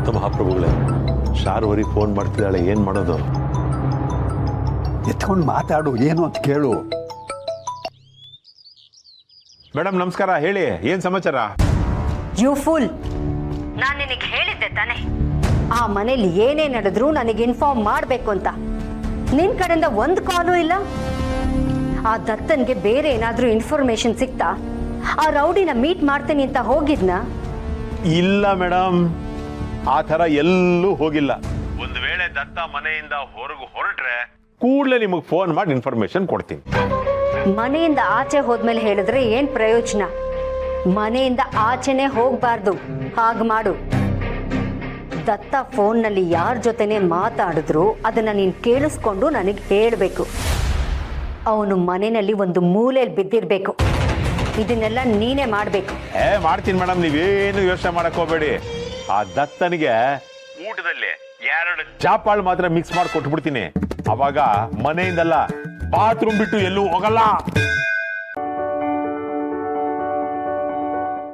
ಶಾಂತ ಮಹಾಪ್ರಭುಗಳೇ, ಶಾರ್ವರಿಗೆ phone ಮಾಡ್ತಿದ್ದಾಳೆ, ಏನು ಮಾಡೋದು? ಎತ್ಕೊಂಡು ಮಾತಾಡು, ಏನು ಅಂತ ಕೇಳು. ಮೇಡಮ್ ನಮಸ್ಕಾರ, ಹೇಳಿ ಏನು ಸಮಾಚಾರ? ಯು ಫುಲ್, ನಾನು ನಿನಗೆ ಹೇಳಿದ್ದೆ ತಾನೆ ಆ ಮನೇಲಿ ಏನೇ ನಡೆದ್ರು ನನಗೆ ಇನ್ಫಾರ್ಮ್ ಮಾಡಬೇಕು ಅಂತ. ನಿನ್ ಕಡೆಯಿಂದ ಒಂದು ಕಾಲು ಇಲ್ಲ. ಆ ದತ್ತನ್ಗೆ ಬೇರೆ ಏನಾದ್ರೂ ಇನ್ಫಾರ್ಮೇಶನ್ ಸಿಕ್ತಾ? ಆ ರೌಡಿನ ಮೀಟ್ ಮಾಡ್ತೀನಿ ಅಂತ ಹೋಗಿದ್ನ? ಇಲ್ಲ ಮೇಡಮ್, ಆ ಥರ ಎಲ್ಲೂ ಹೋಗಿಲ್ಲ. ಒಂದು ವೇಳೆ ದತ್ತ ಮನೆಯಿಂದ ಹೊರಟ್ರೆ ಕೂಡಲೇ ನಿಮಗೆ ಫೋನ್ ಮಾಡಿ ಇನ್ಫಾರ್ಮೇಶನ್ ಕೊಡ್ತೀನಿ. ಮನೆಯಿಂದ ಆಚೆ ಹೋದ್ಮೇಲೆ ಹೇಳಿದ್ರೆ ಏನ್ ಪ್ರಯೋಜನ? ಮನೆಯಿಂದ ಆಚೆನೆ ಹೋಗ್ಬಾರ್ದು. ಹಾಗೆ ಮಾಡು. ದತ್ತ ಫೋನ್ನಲ್ಲಿ ಯಾರ ಜೊತೆನೆ ಮಾತಾಡಿದ್ರು ಅದನ್ನ ನೀನು ಕೇಳಿಸ್ಕೊಂಡು ನನಗೆ ಹೇಳಬೇಕು. ಅವನು ಮನೆಯಲ್ಲಿ ಒಂದು ಮೂಲೆಯಲ್ಲಿ ಬಿದ್ದಿರ್ಬೇಕು. ಇದನ್ನೆಲ್ಲ ನೀನೇ ಮಾಡಬೇಕು. ಮಾಡ್ತೀನಿ ಮೇಡಮ್, ನೀವೇನು ಯೋಚನೆ ಮಾಡಕ್ ಹೋಗ್ಬೇಡಿ. ಆ ದತ್ತನಿಗೆ ಊಟದಲ್ಲಿ 2 ಚಾಪಾಳು ಮಾತ್ರ ಮಿಕ್ಸ್ ಮಾಡಿ ಕೊಟ್ಬಿಡ್ತೀನಿ. ಅವಾಗ ಮನೆಯಿಂದಲ್ಲ, ಬಾತ್ರೂಮ್ ಬಿಟ್ಟು ಎಲ್ಲೂ ಹೋಗಲ್ಲ.